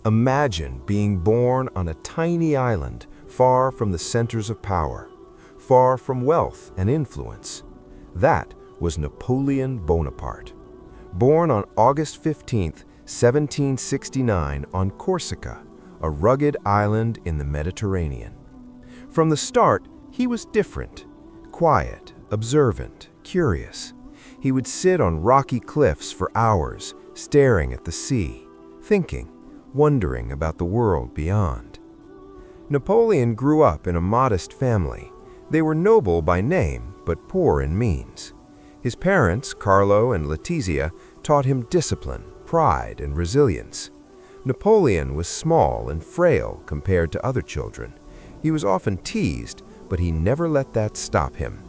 Imagine being born on a tiny island far from the centers of power, far from wealth and influence. That was Napoleon Bonaparte. Born on August 15, 1769 on Corsica, a rugged island in the Mediterranean. From the start, he was different, quiet, observant, curious. He would sit on rocky cliffs for hours, staring at the sea, thinking, wondering about the world beyond. Napoleon grew up in a modest family. They were noble by name, but poor in means. His parents, Carlo and Letizia, taught him discipline, pride, and resilience. Napoleon was small and frail compared to other children. He was often teased, but he never let that stop him.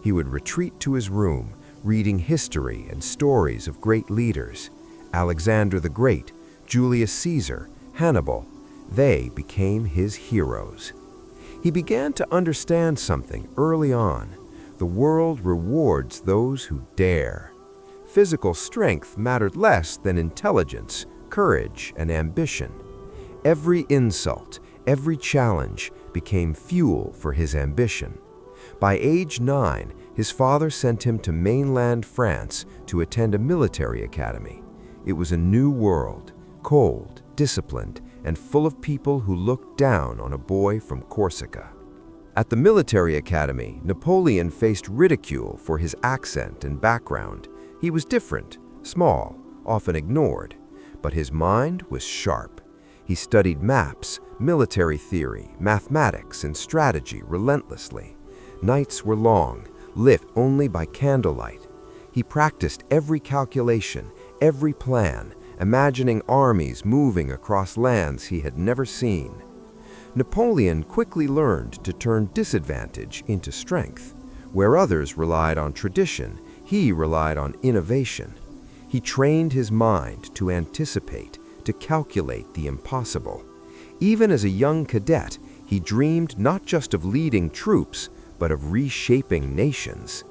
He would retreat to his room, reading history and stories of great leaders. Alexander the Great, Julius Caesar, Hannibal, they became his heroes. He began to understand something early on. The world rewards those who dare. Physical strength mattered less than intelligence, courage, and ambition. Every insult, every challenge became fuel for his ambition. By age 9, his father sent him to mainland France to attend a military academy. It was a new world, cold, disciplined, and full of people who looked down on a boy from Corsica. At the military academy, Napoleon faced ridicule for his accent and background. He was different, small, often ignored, but his mind was sharp. He studied maps, military theory, mathematics, and strategy relentlessly. Nights were long, lit only by candlelight. He practiced every calculation, every plan, imagining armies moving across lands he had never seen. Napoleon quickly learned to turn disadvantage into strength. Where others relied on tradition, he relied on innovation. He trained his mind to anticipate, to calculate the impossible. Even as a young cadet, he dreamed not just of leading troops, but of reshaping nations.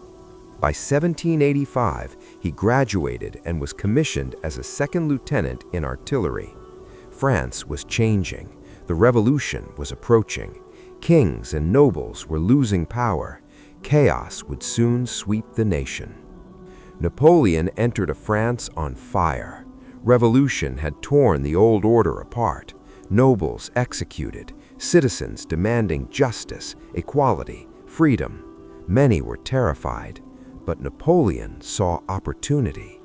By 1785, he graduated and was commissioned as a second lieutenant in artillery. France was changing. The revolution was approaching. Kings and nobles were losing power. Chaos would soon sweep the nation. Napoleon entered a France on fire. Revolution had torn the old order apart. Nobles executed, citizens demanding justice, equality, freedom. Many were terrified, but Napoleon saw opportunity.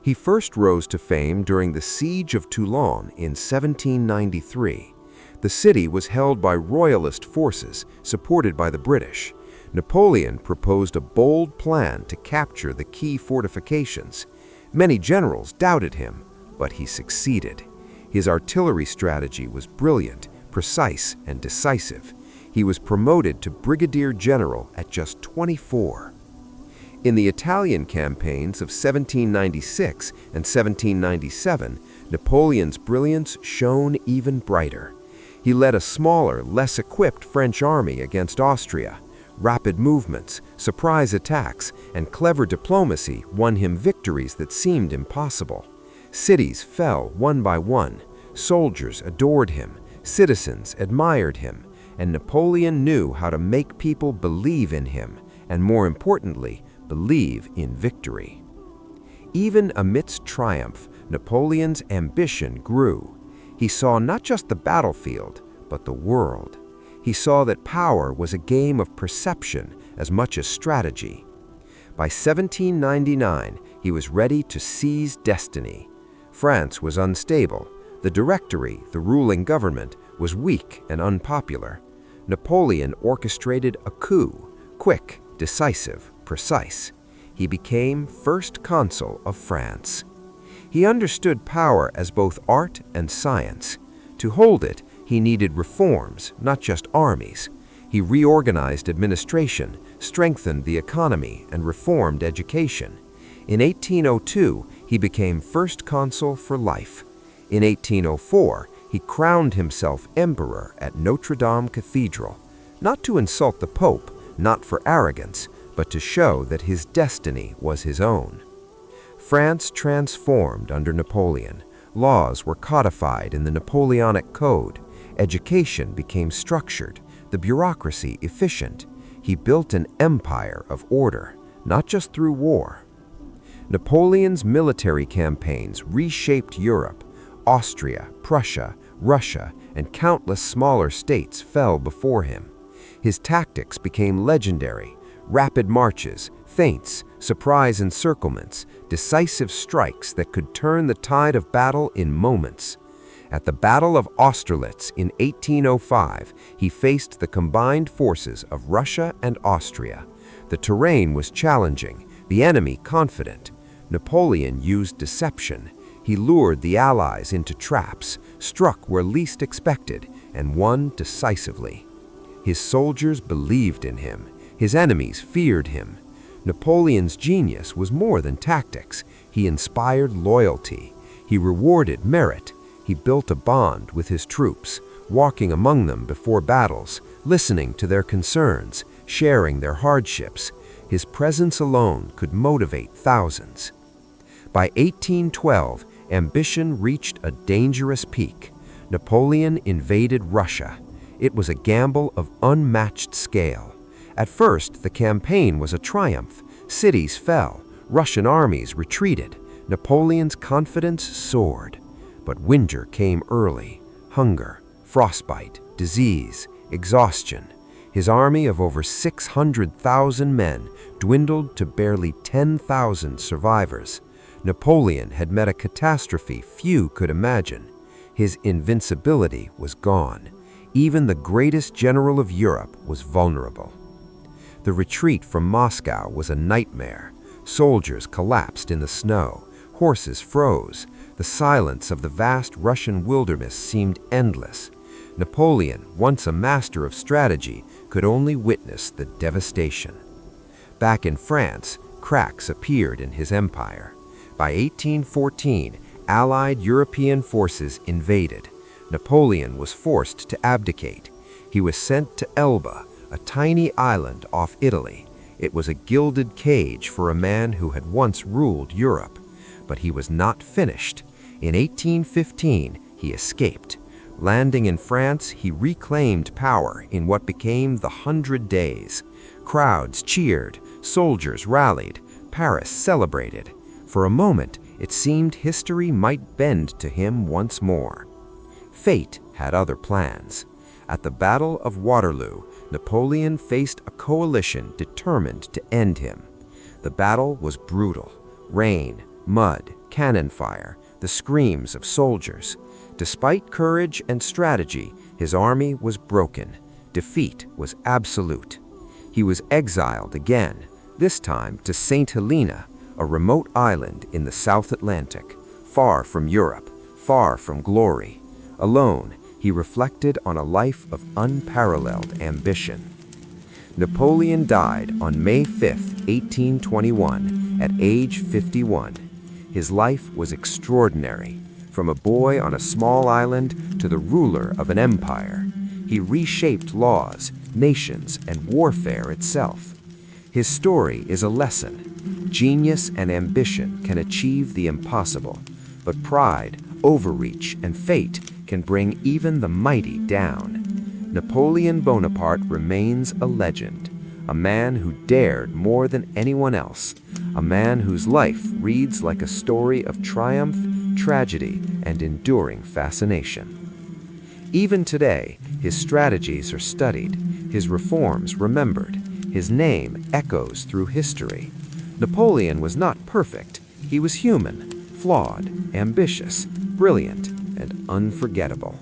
He first rose to fame during the Siege of Toulon in 1793. The city was held by royalist forces, supported by the British. Napoleon proposed a bold plan to capture the key fortifications. Many generals doubted him, but he succeeded. His artillery strategy was brilliant, precise, and decisive. He was promoted to brigadier general at just 24. In the Italian campaigns of 1796 and 1797, Napoleon's brilliance shone even brighter. He led a smaller, less equipped French army against Austria. Rapid movements, surprise attacks, and clever diplomacy won him victories that seemed impossible. Cities fell one by one. Soldiers adored him. Citizens admired him. And Napoleon knew how to make people believe in him, and more importantly, believe in victory. Even amidst triumph, Napoleon's ambition grew. He saw not just the battlefield, but the world. He saw that power was a game of perception as much as strategy. By 1799, he was ready to seize destiny. France was unstable. The Directory, the ruling government, was weak and unpopular. Napoleon orchestrated a coup, quick, decisive, precise. He became first consul of France. He understood power as both art and science. To hold it, he needed reforms, not just armies. He reorganized administration, strengthened the economy, and reformed education. In 1802, he became first consul for life. In 1804, he crowned himself emperor at Notre Dame Cathedral, not to insult the Pope, not for arrogance, but to show that his destiny was his own. France transformed under Napoleon. Laws were codified in the Napoleonic Code. Education became structured, the bureaucracy efficient. He built an empire of order, not just through war. Napoleon's military campaigns reshaped Europe. Austria, Prussia, Russia, and countless smaller states fell before him. His tactics became legendary: rapid marches, feints, surprise encirclements, decisive strikes that could turn the tide of battle in moments. At the Battle of Austerlitz in 1805, he faced the combined forces of Russia and Austria. The terrain was challenging, the enemy confident. Napoleon used deception. He lured the Allies into traps, struck where least expected, and won decisively. His soldiers believed in him. His enemies feared him. Napoleon's genius was more than tactics. He inspired loyalty. He rewarded merit. He built a bond with his troops, walking among them before battles, listening to their concerns, sharing their hardships. His presence alone could motivate thousands. By 1812, ambition reached a dangerous peak. Napoleon invaded Russia. It was a gamble of unmatched scale. At first, the campaign was a triumph. Cities fell, Russian armies retreated. Napoleon's confidence soared. But winter came early. Hunger, frostbite, disease, exhaustion. His army of over 600,000 men dwindled to barely 10,000 survivors. Napoleon had met a catastrophe few could imagine. His invincibility was gone. Even the greatest general of Europe was vulnerable. The retreat from Moscow was a nightmare. Soldiers collapsed in the snow. Horses froze. The silence of the vast Russian wilderness seemed endless. Napoleon, once a master of strategy, could only witness the devastation. Back in France, cracks appeared in his empire. By 1814, Allied European forces invaded. Napoleon was forced to abdicate. He was sent to Elba, a tiny island off Italy. It was a gilded cage for a man who had once ruled Europe. But he was not finished. In 1815, he escaped. Landing in France, he reclaimed power in what became the 100 Days. Crowds cheered, soldiers rallied, Paris celebrated. For a moment, it seemed history might bend to him once more. Fate had other plans. At the Battle of Waterloo, Napoleon faced a coalition determined to end him. The battle was brutal. Rain, mud, cannon fire, the screams of soldiers. Despite courage and strategy, his army was broken. Defeat was absolute. He was exiled again, this time to Saint Helena, a remote island in the South Atlantic, far from Europe, far from glory. Alone, he reflected on a life of unparalleled ambition. Napoleon died on May 5, 1821, at age 51. His life was extraordinary. From a boy on a small island to the ruler of an empire, he reshaped laws, nations, and warfare itself. His story is a lesson. Genius and ambition can achieve the impossible, but pride, overreach, and fate can bring even the mighty down. Napoleon Bonaparte remains a legend, a man who dared more than anyone else, a man whose life reads like a story of triumph, tragedy, and enduring fascination. Even today, his strategies are studied, his reforms remembered, his name echoes through history. Napoleon was not perfect. He was human, flawed, ambitious, brilliant, and unforgettable.